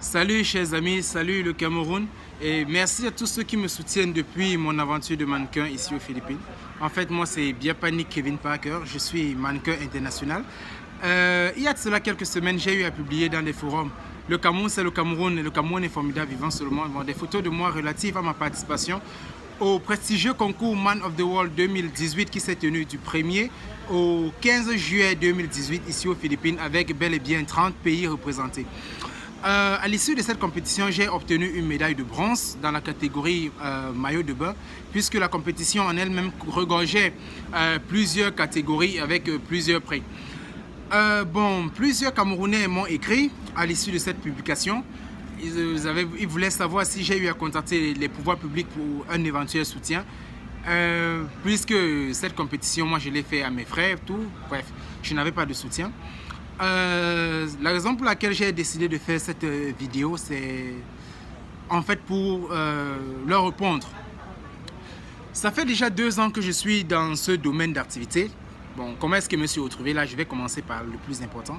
Salut chers amis, salut le Cameroun et merci à tous ceux qui me soutiennent depuis mon aventure de mannequin ici aux Philippines. En fait, moi c'est Biapani Kevin Parker, je suis mannequin international. Il y a de cela quelques semaines, j'ai eu à publier dans des forums. Le Cameroun c'est le Cameroun et le Cameroun est formidable vivant seulement. Bon, des photos de moi relatives à ma participation au prestigieux concours Man of the World 2018 qui s'est tenu du 1er au 15 juillet 2018 ici aux Philippines avec bel et bien 30 pays représentés. À l'issue de cette compétition, j'ai obtenu une médaille de bronze dans la catégorie maillot de bain, puisque la compétition en elle-même regorgeait plusieurs catégories avec plusieurs prix. Plusieurs Camerounais m'ont écrit à l'issue de cette publication. Ils voulaient savoir si j'ai eu à contacter les pouvoirs publics pour un éventuel soutien. Puisque cette compétition, moi je l'ai fait à mes frères, tout. Bref, je n'avais pas de soutien. La raison pour laquelle j'ai décidé de faire cette vidéo, c'est en fait pour leur répondre. Ça fait déjà 2 ans que je suis dans ce domaine d'activité. Bon, comment est-ce que je me suis retrouvé là? Je vais commencer par le plus important.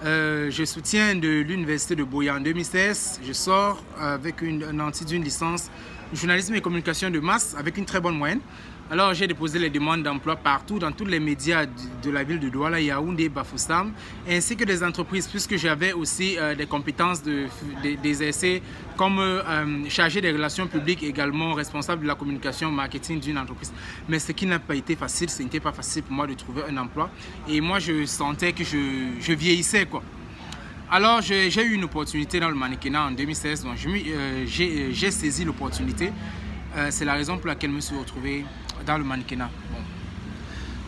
Je soutiens de l'université de Boya en 2016. Je sors avec un anti d'une licence journalisme et communication de masse avec une très bonne moyenne. Alors j'ai déposé les demandes d'emploi partout dans tous les médias de la ville de Douala, Yaoundé, Bafoussam, ainsi que des entreprises, puisque j'avais aussi des compétences d'exercer comme chargé des relations publiques, également responsable de la communication marketing d'une entreprise. Mais ce qui n'a pas été facile, ce n'était pas facile pour moi de trouver un emploi. Et moi je sentais que je vieillissais quoi. Alors j'ai eu une opportunité dans le mannequinat en 2016, donc j'ai saisi l'opportunité. C'est la raison pour laquelle je me suis retrouvé dans le mannequinat.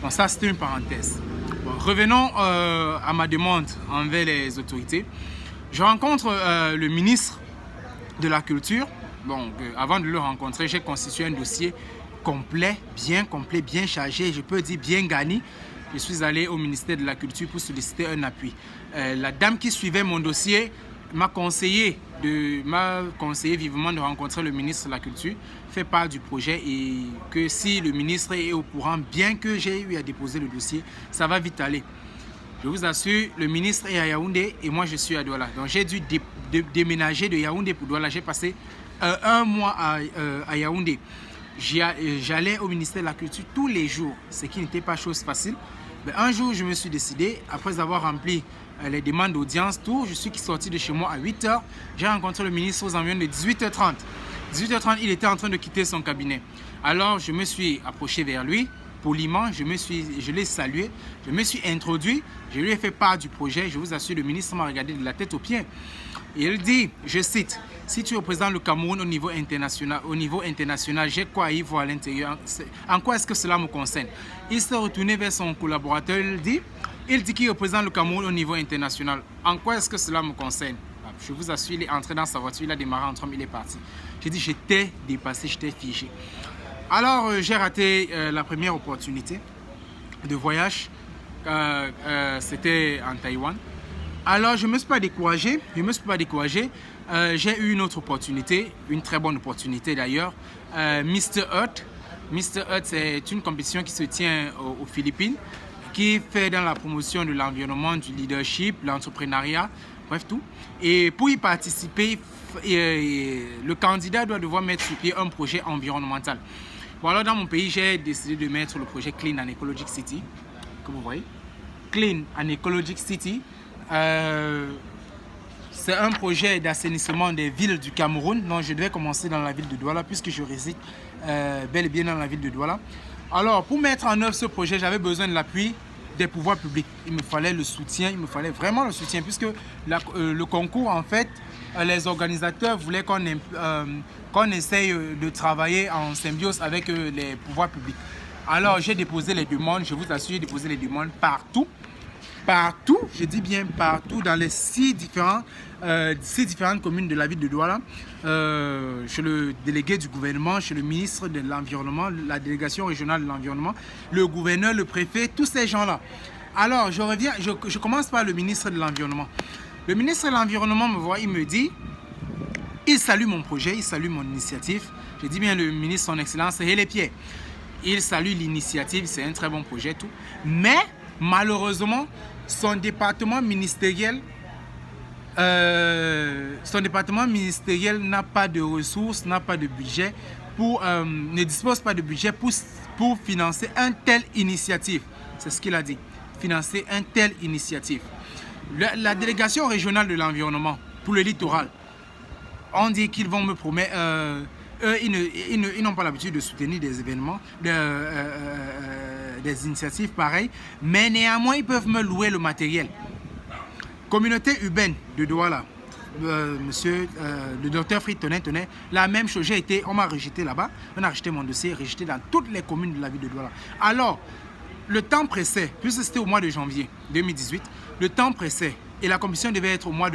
Bon, ça c'était une parenthèse. Bon, revenons à ma demande envers les autorités. Je rencontre le ministre de la Culture. Bon, avant de le rencontrer, j'ai constitué un dossier complet, bien chargé, je peux dire bien garni. Je suis allé au ministère de la Culture pour solliciter un appui. La dame qui suivait mon dossier m'a conseillé vivement de rencontrer le ministre de la Culture, fait part du projet et que si le ministre est au courant, bien que j'ai eu à déposer le dossier, ça va vite aller. Je vous assure, le ministre est à Yaoundé et moi je suis à Douala. Donc j'ai dû déménager de Yaoundé pour Douala. J'ai passé 1 mois à Yaoundé. J'allais au ministère de la Culture tous les jours, ce qui n'était pas chose facile. Mais un jour, je me suis décidé, après avoir rempli les demandes d'audience, tout, je suis sorti de chez moi à 8 h. J'ai rencontré le ministre aux environs de 18 h 30. 18 h 30, il était en train de quitter son cabinet. Alors, je me suis approché vers lui, poliment, je l'ai salué, je me suis introduit, je lui ai fait part du projet. Je vous assure, le ministre m'a regardé de la tête aux pieds. Et il dit, je cite, si tu représentes le Cameroun au niveau international, j'ai quoi à y voir à l'intérieur? En quoi est-ce que cela me concerne? Il s'est retourné vers son collaborateur, il dit qu'il représente le Cameroun au niveau international. En quoi est-ce que cela me concerne? Je vous assure, il est entré dans sa voiture, il a démarré entre homme, il est parti. J'ai dit, j'étais dépassé, j'étais figé. Alors, j'ai raté la première opportunité de voyage. C'était en Taïwan. Alors, je ne me suis pas découragé. J'ai eu une autre opportunité, une très bonne opportunité d'ailleurs. Mr. Earth. Mr. Earth, c'est une compétition qui se tient aux Philippines, qui fait dans la promotion de l'environnement, du leadership, l'entrepreneuriat, bref tout. Et pour y participer, le candidat doit devoir mettre sur pied un projet environnemental. Bon, alors dans mon pays, j'ai décidé de mettre le projet Clean and Ecologic City, comme vous voyez. Clean and Ecologic City. C'est un projet d'assainissement des villes du Cameroun. Donc je devais commencer dans la ville de Douala puisque je réside bel et bien dans la ville de Douala. Alors pour mettre en œuvre ce projet, j'avais besoin de l'appui des pouvoirs publics. Il me fallait le soutien, il me fallait vraiment le soutien puisque le concours en fait, les organisateurs voulaient qu'on essaye de travailler en symbiose avec les pouvoirs publics. Alors j'ai déposé les demandes, je vous assure, j'ai déposé les demandes partout, je dis bien partout, dans les 6 différentes communes de la ville de Douala, chez le délégué du gouvernement, chez le ministre de l'Environnement, la délégation régionale de l'environnement, le gouverneur, le préfet, tous ces gens-là. Alors, je commence par le ministre de l'Environnement. Le ministre de l'Environnement me voit, il me dit, il salue mon projet, il salue mon initiative. Je dis bien le ministre, son excellence, et les pieds. Il salue l'initiative, c'est un très bon projet, tout. Mais, malheureusement, son département ministériel son département ministériel n'a pas de ressources, n'a pas de budget, ne dispose pas de budget pour financer un tel initiative. C'est ce qu'il a dit, financer un tel initiative. La délégation régionale de l'environnement pour le littoral, on dit qu'ils vont me promettre, eux, ils n'ont pas l'habitude de soutenir des événements, des initiatives pareilles, mais néanmoins, ils peuvent me louer le matériel. Communauté urbaine de Douala, monsieur, le docteur Frit Tonnet, la même chose, on m'a rejeté là-bas, on a rejeté mon dossier, rejeté dans toutes les communes de la ville de Douala. Alors, le temps pressait, puisque c'était au mois de janvier 2018, le temps pressait. Et la commission devait être au mois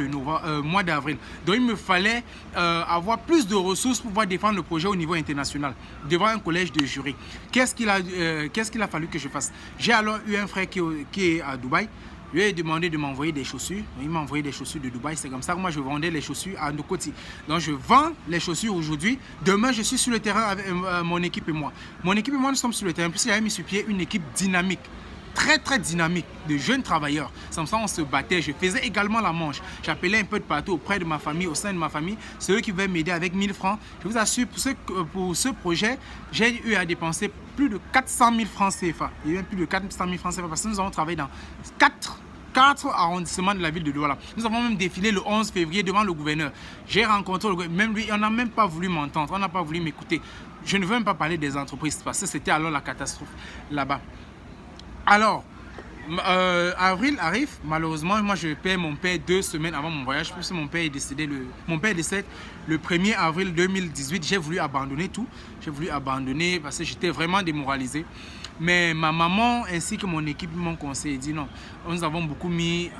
d'avril. Donc il me fallait avoir plus de ressources pour pouvoir défendre le projet au niveau international, devant un collège de jury. Qu'est-ce qu'il a fallu que je fasse? J'ai alors eu un frère qui est à Dubaï. Je lui ai demandé de m'envoyer des chaussures. Il m'a envoyé des chaussures de Dubaï. C'est comme ça que moi je vendais les chaussures à Ndokoti. Donc je vends les chaussures aujourd'hui. Demain je suis sur le terrain avec mon équipe et moi. Mon équipe et moi nous sommes sur le terrain. Puisqu'il avait mis sur pied une équipe dynamique. Très très dynamique, de jeunes travailleurs. Sans ça, on se battait. Je faisais également la manche. J'appelais un peu de partout auprès de ma famille, au sein de ma famille. Ceux qui veulent m'aider avec 1000 francs. Je vous assure, pour ce projet, j'ai eu à dépenser plus de 400 000 francs CFA. Il y a eu plus de 400 000 francs CFA parce que nous avons travaillé dans 4 arrondissements de la ville de Douala. Nous avons même défilé le 11 février devant le gouverneur. J'ai rencontré le gouverneur. Même lui, on n'a même pas voulu m'entendre. On n'a pas voulu m'écouter. Je ne veux même pas parler des entreprises parce que c'était alors la catastrophe là-bas. Alors, avril arrive, malheureusement, moi je paie mon père 2 semaines avant mon voyage, puisque mon père est décédé le 1er avril 2018. J'ai voulu abandonner tout, parce que j'étais vraiment démoralisé. Mais ma maman ainsi que mon équipe m'ont conseillé, dit non, nous avons beaucoup mis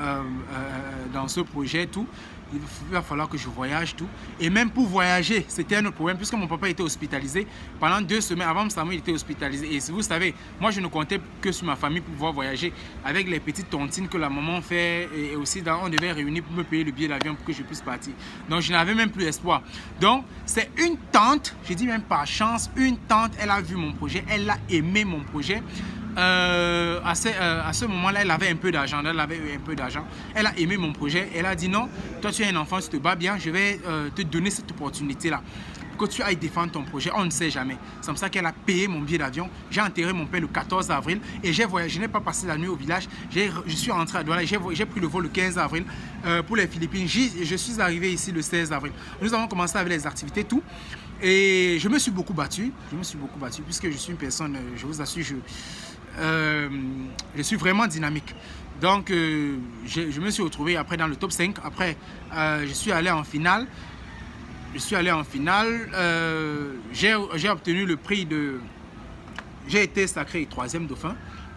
dans ce projet tout. Il va falloir que je voyage tout. Et même pour voyager, c'était un autre problème puisque mon papa était hospitalisé. Pendant 2 semaines, avant Samuel, il était hospitalisé. Et si vous savez, moi je ne comptais que sur ma famille pour pouvoir voyager avec les petites tontines que la maman fait. Et aussi, on devait réunir pour me payer le billet d'avion pour que je puisse partir. Donc je n'avais même plus espoir. Donc c'est une tante, je dis même par chance, une tante, elle a vu mon projet, elle a aimé mon projet. À ce moment-là, elle avait un peu d'argent. Elle a aimé mon projet. Elle a dit non, toi tu es un enfant, tu te bats bien, je vais te donner cette opportunité-là. Que tu ailles défendre ton projet, on ne sait jamais. C'est comme ça qu'elle a payé mon billet d'avion. J'ai enterré mon père le 14 avril et j'ai voyagé. Je n'ai pas passé la nuit au village. Je suis rentré à Douala. J'ai pris le vol le 15 avril pour les Philippines. Je suis arrivé ici le 16 avril. Nous avons commencé avec les activités, tout. Et je me suis beaucoup battu. Puisque je suis une personne, je vous assure, je suis vraiment dynamique. Donc, je me suis retrouvé après dans le top 5. Après, je suis allé en finale. J'ai obtenu le prix de... J'ai été sacré 3e dauphin.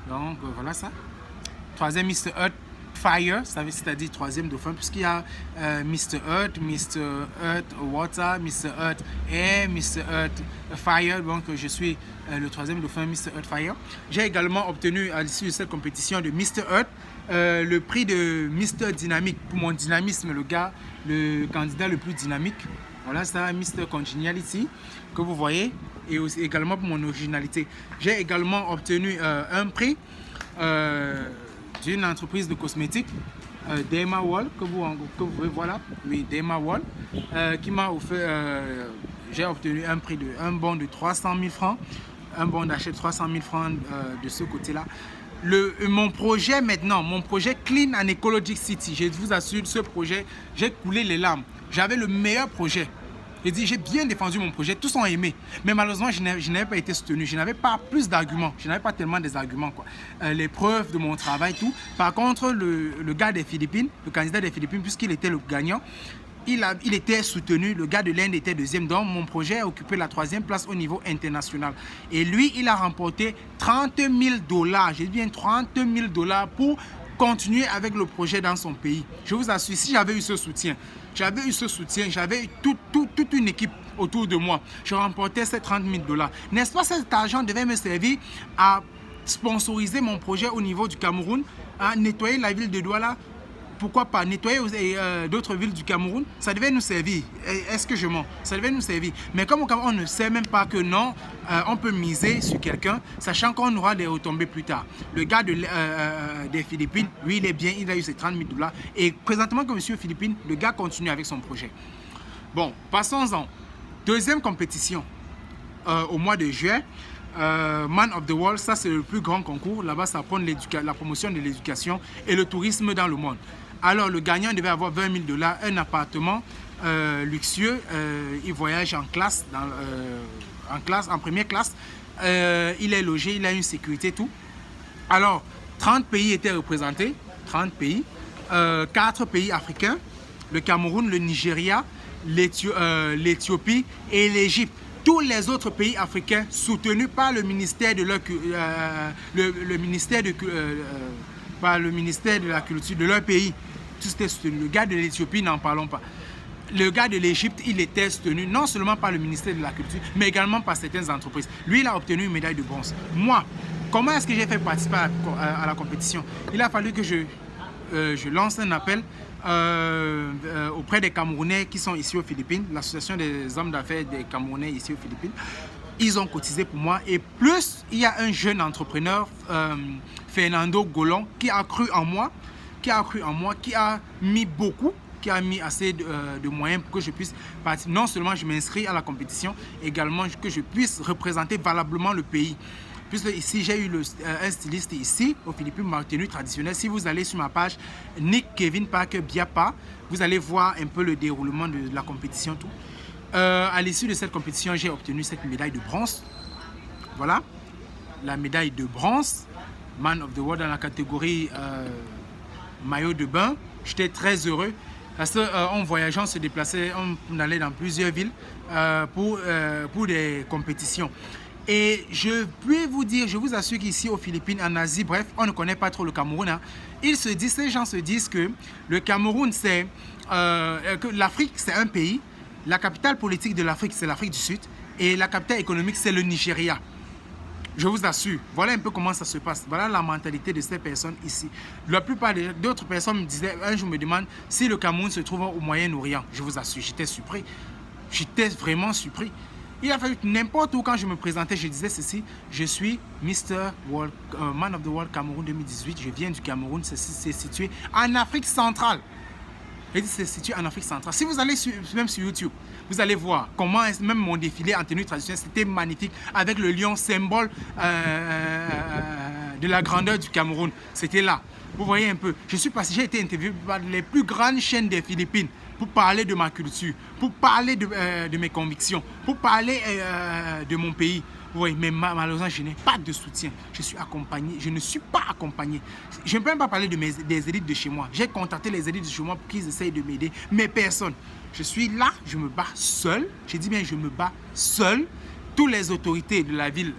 Donc, voilà ça. 3e Mr. Earth Fire, c'est-à-dire 3e dauphin, puisqu'il y a Mr. Earth, Mr. Earth Water, Mr. Earth Air, Mr. Earth Fire. Donc, je suis le 3e dauphin Mr. Earth Fire. J'ai également obtenu à l'issue de cette compétition de Mr. Earth le prix de Mr. Dynamique pour mon dynamisme, le candidat le plus dynamique. Voilà ça, Mr. Congeniality, que vous voyez, et aussi également pour mon originalité. J'ai également obtenu un prix d'une entreprise de cosmétiques, Derma Wall, que vous pouvez voir là, oui, Derma Wall, qui m'a offert, j'ai obtenu un bon de 300 000 francs, un bon d'achat de 300 000 francs de ce côté-là. Mon projet maintenant, mon projet Clean and Ecologic City, je vous assure, ce projet, j'ai coulé les larmes. J'avais le meilleur projet. J'ai bien défendu mon projet, tous ont aimé. Mais malheureusement, je n'avais pas été soutenu. Je n'avais pas plus d'arguments. Je n'avais pas tellement des arguments, quoi. Les preuves de mon travail, tout. Par contre, le gars des Philippines, le candidat des Philippines, puisqu'il était le gagnant, il était soutenu. Le gars de l'Inde était 2e. Donc, mon projet a occupé la 3e place au niveau international. Et lui, il a remporté 30 000 $. J'ai dit bien 30 000 $ pour continuer avec le projet dans son pays. Je vous assure, si j'avais eu ce soutien, j'avais eu toute une équipe autour de moi, je remportais ces 30 000 $. N'est-ce pas, cet argent devait me servir à sponsoriser mon projet au niveau du Cameroun, à nettoyer la ville de Douala, pourquoi pas nettoyer d'autres villes du Cameroun, ça devait nous servir. Est-ce que je mens? Ça devait nous servir. Mais comme au Cameroun, on ne sait même pas que non, on peut miser sur quelqu'un, sachant qu'on aura des retombées plus tard. Le gars des Philippines, lui, il est bien, il a eu ses 30 000 $. Et présentement, comme monsieur Philippines, le gars continue avec son projet. Bon, passons-en. Deuxième compétition, au mois de juillet. Man of the World, ça c'est le plus grand concours. Là-bas, ça prend la promotion de l'éducation et le tourisme dans le monde. Alors, le gagnant devait avoir 20 000 $, un appartement luxueux. Il voyage en classe, en première classe. Il est logé, il a une sécurité, tout. Alors, 30 pays étaient représentés. 30 pays. 4 pays africains. Le Cameroun, le Nigeria, l'Éthiopie et l'Égypte. Tous les autres pays africains soutenus par le ministère de la culture de leur pays. Tout était soutenu. Le gars de l'Éthiopie, n'en parlons pas. Le gars de l'Égypte, il était soutenu non seulement par le ministère de la culture, mais également par certaines entreprises. Lui, il a obtenu une médaille de bronze. Moi, comment est-ce que j'ai fait participer à la compétition? Il a fallu que je lance un appel auprès des Camerounais qui sont ici aux Philippines, l'association des hommes d'affaires des Camerounais ici aux Philippines. Ils ont cotisé pour moi et plus il y a un jeune entrepreneur, Fernando Golon, qui a cru en moi, qui a mis beaucoup, qui a mis assez de moyens pour que je puisse participer. Non seulement je m'inscris à la compétition, également que je puisse représenter valablement le pays. Puisque ici, j'ai eu un styliste ici, aux Philippines, ma tenue traditionnelle. Si vous allez sur ma page Nick Kevin Parker Biapa, vous allez voir un peu le déroulement de la compétition. Tout. À l'issue de cette compétition, j'ai obtenu cette médaille de bronze. Voilà, la médaille de bronze, Man of the World dans la catégorie maillot de bain. J'étais très heureux. Parce qu'en voyageant, on se déplaçait, on allait dans plusieurs villes pour des compétitions. Et je peux vous dire, je vous assure qu'ici aux Philippines, en Asie, bref, on ne connaît pas trop le Cameroun. Hein. Ces gens se disent que le Cameroun, que l'Afrique, c'est un pays. La capitale politique de l'Afrique, c'est l'Afrique du Sud. Et la capitale économique, c'est le Nigeria. Je vous assure, voilà un peu comment ça se passe. Voilà la mentalité de ces personnes ici. La plupart d'autres personnes me disaient, un jour me demandent si le Cameroun se trouve au Moyen-Orient. Je vous assure, j'étais surpris. J'étais vraiment surpris. Il a fallu n'importe où quand je me présentais, je disais ceci, je suis Mr. World, Man of the World Cameroun 2018, je viens du Cameroun, c'est situé en Afrique centrale. C'est situé en Afrique centrale. Si vous allez même sur YouTube, vous allez voir comment même mon défilé en tenue traditionnelle, c'était magnifique avec le lion symbole de la grandeur du Cameroun. C'était là. Vous voyez un peu. J'ai été interviewé par les plus grandes chaînes des Philippines pour parler de ma culture, pour parler de mes convictions, pour parler de mon pays. Oui, mais malheureusement, je n'ai pas de soutien. Je suis accompagné. Je ne suis pas accompagné. Je ne peux même pas parler des élites de chez moi. J'ai contacté les élites de chez moi pour qu'ils essayent de m'aider, mais personne. Je suis là, je me bats seul. Je dis bien, je me bats seul. Toutes les autorités de la ville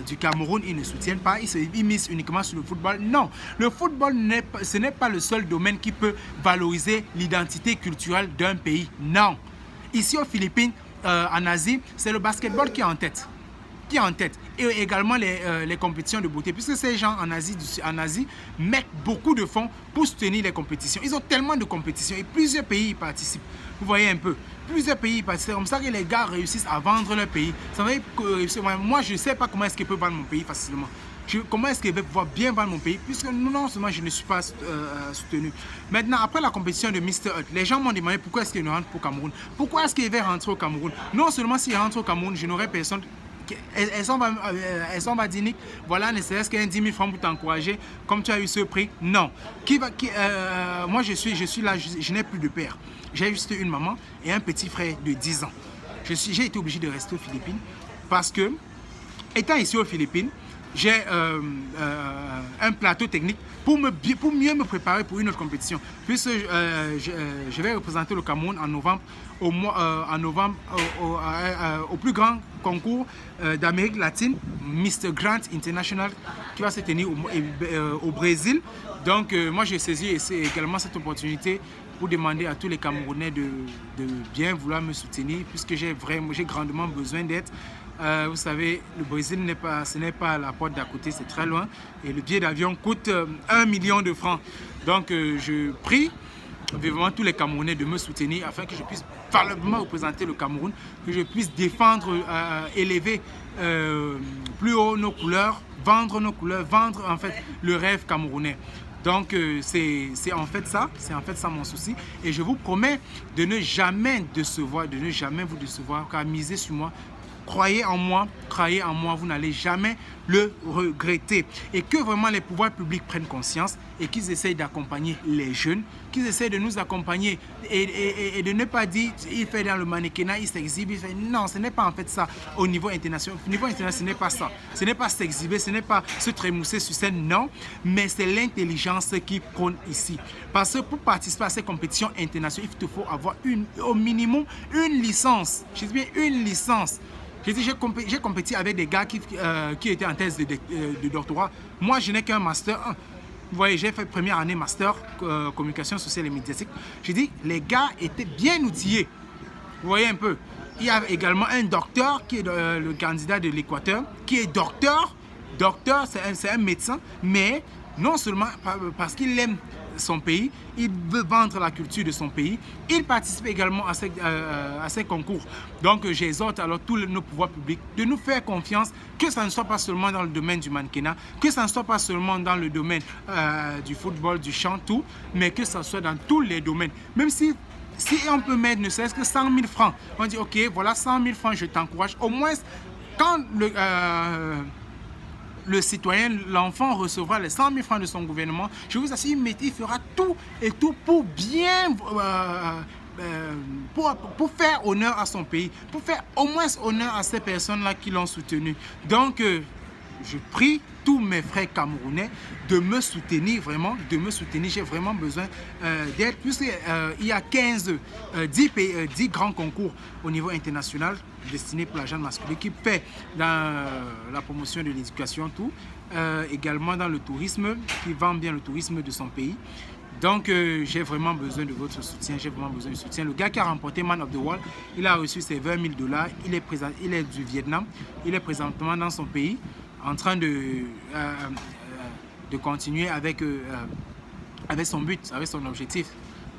du Cameroun, ils ne soutiennent pas, ils misent uniquement sur le football. Non, le football, ce n'est pas le seul domaine qui peut valoriser l'identité culturelle d'un pays. Non. Ici aux Philippines, en Asie, c'est le basketball qui est en tête. Et également les compétitions de beauté. Puisque ces gens en Asie mettent beaucoup de fonds pour soutenir les compétitions. Ils ont tellement de compétitions et plusieurs pays y participent. Vous voyez un peu. Plusieurs pays y participent. C'est comme ça que les gars réussissent à vendre leur pays. Ça veut dire que moi, je ne sais pas comment est-ce qu'ils peuvent vendre mon pays facilement. Comment est-ce qu'ils peuvent pouvoir bien vendre mon pays, puisque non seulement je ne suis pas soutenu. Maintenant, après la compétition de Mr. Hut, les gens m'ont demandé pourquoi est-ce qu'ils ne rentrent au Cameroun. Pourquoi est-ce qu'ils veulent rentrer au Cameroun? Non seulement s'ils rentrent au Cameroun, je n'aurai personne. Elles sont badiniques, voilà, ne serait-ce qu'un 10 000 francs pour t'encourager, comme tu as eu ce prix. Non. Moi, je suis là, je n'ai plus de père. J'ai juste une maman et un petit frère de 10 ans. J'ai été obligé de rester aux Philippines parce que, étant ici aux Philippines, j'ai un plateau technique pour mieux me préparer pour une autre compétition. Puisque je vais représenter le Cameroun en novembre, au plus grand concours d'Amérique latine, Mr. Grant International, qui va se tenir au Brésil. Donc moi j'ai saisi également cette opportunité pour demander à tous les Camerounais de bien vouloir me soutenir, puisque j'ai grandement besoin d'aide. Vous savez, le Brésil ce n'est pas à la porte d'à côté, c'est très loin. Et le billet d'avion coûte 1 million de francs. Donc, je prie vivement tous les Camerounais de me soutenir afin que je puisse valablement représenter le Cameroun, que je puisse défendre, élever plus haut nos couleurs, vendre en fait le rêve camerounais. Donc c'est en fait ça mon souci, et je vous promets de ne jamais décevoir, de ne jamais vous décevoir, car misez sur moi. Croyez en moi, vous n'allez jamais le regretter. Et que vraiment les pouvoirs publics prennent conscience et qu'ils essayent d'accompagner les jeunes, qu'ils essayent de nous accompagner et de ne pas dire il fait dans le mannequinat, il s'exhibe, il fait... Non, ce n'est pas en fait ça au niveau international. Au niveau international, ce n'est pas ça. Ce n'est pas s'exhiber, ce n'est pas se trémousser sur scène, non. Mais c'est l'intelligence qui prône ici. Parce que pour participer à ces compétitions internationales, il te faut avoir au minimum une licence. Je dis bien une licence. J'ai compéti avec des gars qui étaient en thèse de doctorat. Moi, je n'ai qu'un master 1. Vous voyez, j'ai fait première année master communication sociale et médiatique. J'ai dit, les gars étaient bien outillés. Vous voyez un peu. Il y a également un docteur qui est le candidat de l'Équateur, qui est docteur. Docteur, c'est un médecin, mais non seulement parce qu'il aime son pays, il veut vendre la culture de son pays, il participe également à ces concours. Donc j'exhorte alors tous nos pouvoirs publics de nous faire confiance, que ça ne soit pas seulement dans le domaine du mannequinat, que ça ne soit pas seulement dans le domaine du football, du chant, tout, mais que ça soit dans tous les domaines. Même si on peut mettre ne serait-ce que 100 000 francs, on dit ok, voilà 100 000 francs, je t'encourage. Au moins, quand le citoyen, l'enfant recevra les 100 000 francs de son gouvernement, je vous assure, il fera tout et tout pour bien, pour faire honneur à son pays, pour faire au moins honneur à ces personnes-là qui l'ont soutenu. Donc, je prie tous mes frères camerounais de me soutenir, vraiment, de me soutenir. J'ai vraiment besoin d'aide, puisqu'il y a 10 grands concours au niveau international destinés pour la jeune masculine qui fait dans la promotion de l'éducation, tout, également dans le tourisme, qui vend bien le tourisme de son pays. Donc, j'ai vraiment besoin de votre soutien, j'ai vraiment besoin de soutien. Le gars qui a remporté Man of the World, il a reçu ses 20 000 $. Il est du Vietnam, il est présentement dans son pays, en train de continuer avec son but, avec son objectif.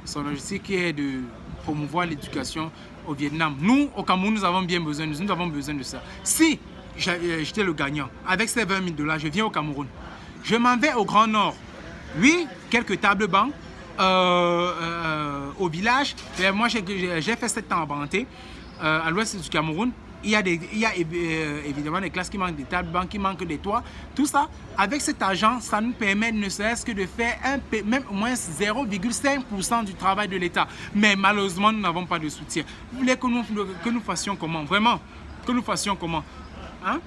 Son objectif qui est de promouvoir l'éducation au Vietnam. Nous, au Cameroun, nous avons besoin de ça. Si j'étais le gagnant, avec ces 20 000 $, je viens au Cameroun. Je m'en vais au Grand Nord. Oui, quelques tables bancs au village. Et moi, j'ai fait 7 ans à Banté, à l'ouest du Cameroun. Il y a évidemment des classes qui manquent des tables bancs, qui manquent des toits. Tout ça, avec cet argent, ça nous permet ne serait-ce que de faire même au moins 0,5% du travail de l'État. Mais malheureusement, nous n'avons pas de soutien. Vous voulez que nous fassions comment? Vraiment, que nous fassions comment? Hein?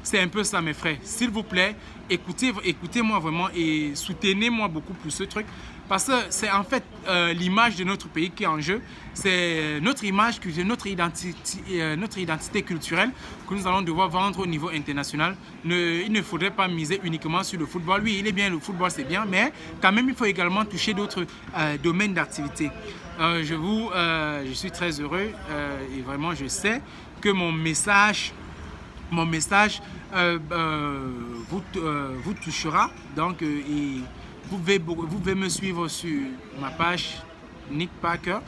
C'est un peu ça, mes frères. S'il vous plaît, écoutez-moi vraiment et soutenez-moi beaucoup pour ce truc. Parce que c'est en fait l'image de notre pays qui est en jeu. C'est notre image, notre identité culturelle que nous allons devoir vendre au niveau international. Il ne faudrait pas miser uniquement sur le football. Oui, il est bien, le football c'est bien, mais quand même il faut également toucher d'autres domaines d'activité. Je suis très heureux et vraiment je sais que mon message vous touchera. Donc, vous pouvez me suivre sur ma page Nick Parker,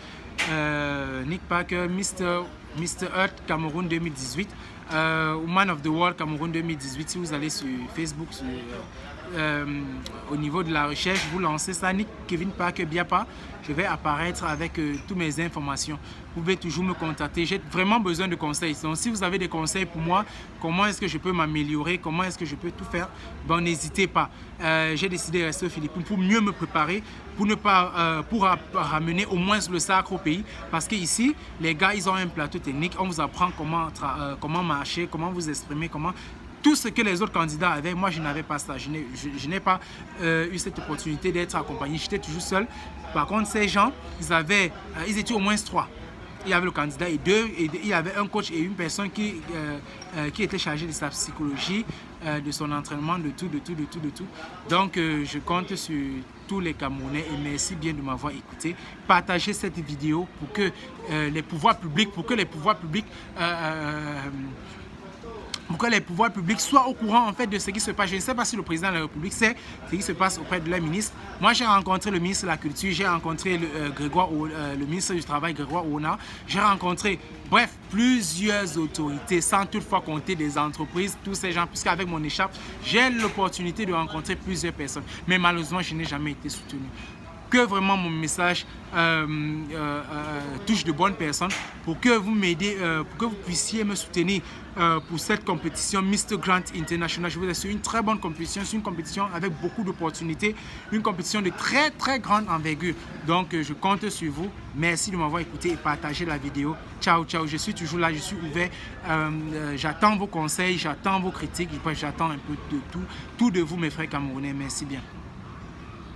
Mr. Earth Cameroun 2018, Man of the World Cameroun 2018. Si vous allez sur Facebook, au niveau de la recherche, vous lancez ça, Nick Kevin Parker Biapa, je vais apparaître avec toutes mes informations. Vous pouvez toujours me contacter, j'ai vraiment besoin de conseils. Donc si vous avez des conseils pour moi, comment est-ce que je peux m'améliorer, comment est-ce que je peux tout faire, bon, n'hésitez pas. J'ai décidé de rester aux Philippines pour mieux me préparer, pour ramener au moins le sacre au pays, parce qu'ici les gars ils ont un plateau technique, on vous apprend comment marcher, comment vous exprimer, tout ce que les autres candidats avaient. Moi je n'avais pas ça, je n'ai pas eu cette opportunité d'être accompagné, j'étais toujours seul. Par contre ces gens, ils étaient au moins 3. Il y avait le candidat et il y avait un coach et une personne qui était chargée de sa psychologie, de son entraînement, de tout. Donc je compte sur tous les Camerounais et merci bien de m'avoir écouté. Partagez cette vidéo pour que les pouvoirs publics pour que les pouvoirs publics soient au courant en fait de ce qui se passe. Je ne sais pas si le président de la République sait ce qui se passe auprès de leur ministre. Moi, j'ai rencontré le ministre de la Culture, j'ai rencontré le ministre du Travail, Grégoire Ouna, j'ai rencontré, bref, plusieurs autorités, sans toutefois compter des entreprises, tous ces gens, puisqu'avec mon écharpe, j'ai l'opportunité de rencontrer plusieurs personnes. Mais malheureusement, je n'ai jamais été soutenu. Que vraiment mon message touche de bonnes personnes pour que vous m'aidiez, pour que vous puissiez me soutenir pour cette compétition Mr. Grant International. Je vous assure, une très bonne compétition, c'est une compétition avec beaucoup d'opportunités, une compétition de très très grande envergure. Donc je compte sur vous. Merci de m'avoir écouté et partagé la vidéo. Ciao, ciao, je suis toujours là, je suis ouvert. J'attends vos conseils, j'attends vos critiques, j'attends un peu de tout de vous mes frères camerounais. Merci bien.